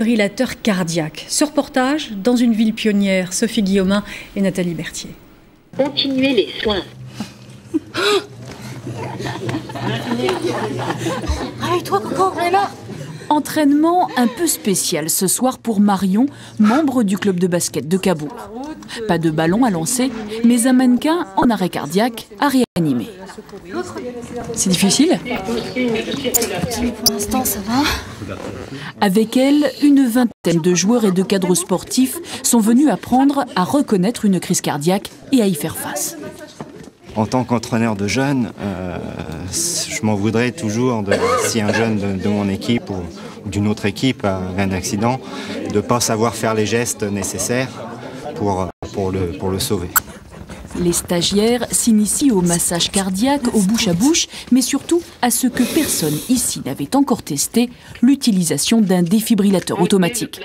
défibrillateur cardiaque. Ce reportage dans une ville pionnière, Sophie Guillaumin et Nathalie Berthier. Continuez les soins. Réveille-toi, Coco, on est là. Entraînement un peu spécial ce soir pour Marion, membre du club de basket de Cabourg. Pas de ballon à lancer, mais un mannequin en arrêt cardiaque à réanimer. C'est difficile ? Pour l'instant, ça va. Avec elle, une vingtaine de joueurs et de cadres sportifs sont venus apprendre à reconnaître une crise cardiaque et à y faire face. En tant qu'entraîneur de jeunes, je m'en voudrais toujours si un jeune de mon équipe ou d'une autre équipe a un accident, de ne pas savoir faire les gestes nécessaires pour le sauver. Les stagiaires s'initient au massage cardiaque, au bouche à bouche, mais surtout à ce que personne ici n'avait encore testé, l'utilisation d'un défibrillateur automatique.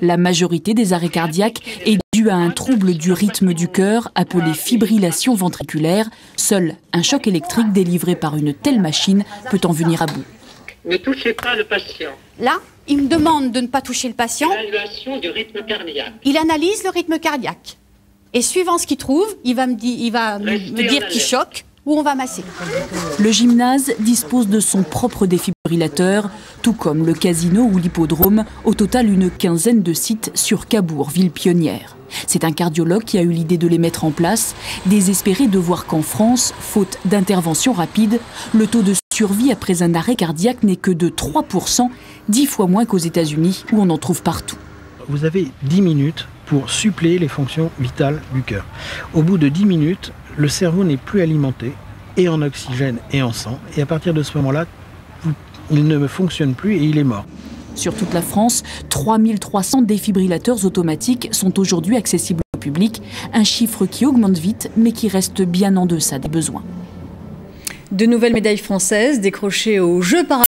La majorité des arrêts cardiaques est due à un trouble du rythme du cœur appelé fibrillation ventriculaire. Seul un choc électrique délivré par une telle machine peut en venir à bout. Ne touchez pas le patient. Là, il me demande de ne pas toucher le patient. Évaluation du rythme cardiaque. Il analyse le rythme cardiaque. Et suivant ce qu'il trouve, il va me dire qu'il choque ou on va masser. Le gymnase dispose de son propre défibrillateur, tout comme le casino ou l'hippodrome. Au total, une quinzaine de sites sur Cabourg, ville pionnière. C'est un cardiologue qui a eu l'idée de les mettre en place, désespéré de voir qu'en France, faute d'intervention rapide, le taux de survie après un arrêt cardiaque n'est que de 3%, 10 fois moins qu'aux États-Unis où on en trouve partout. Vous avez 10 minutes pour suppléer les fonctions vitales du cœur. Au bout de 10 minutes, le cerveau n'est plus alimenté, et en oxygène et en sang, et à partir de ce moment-là, il ne fonctionne plus et il est mort. Sur toute la France, 3300 défibrillateurs automatiques sont aujourd'hui accessibles au public, un chiffre qui augmente vite mais qui reste bien en deçà des besoins. De nouvelles médailles françaises décrochées aux Jeux paralympiques.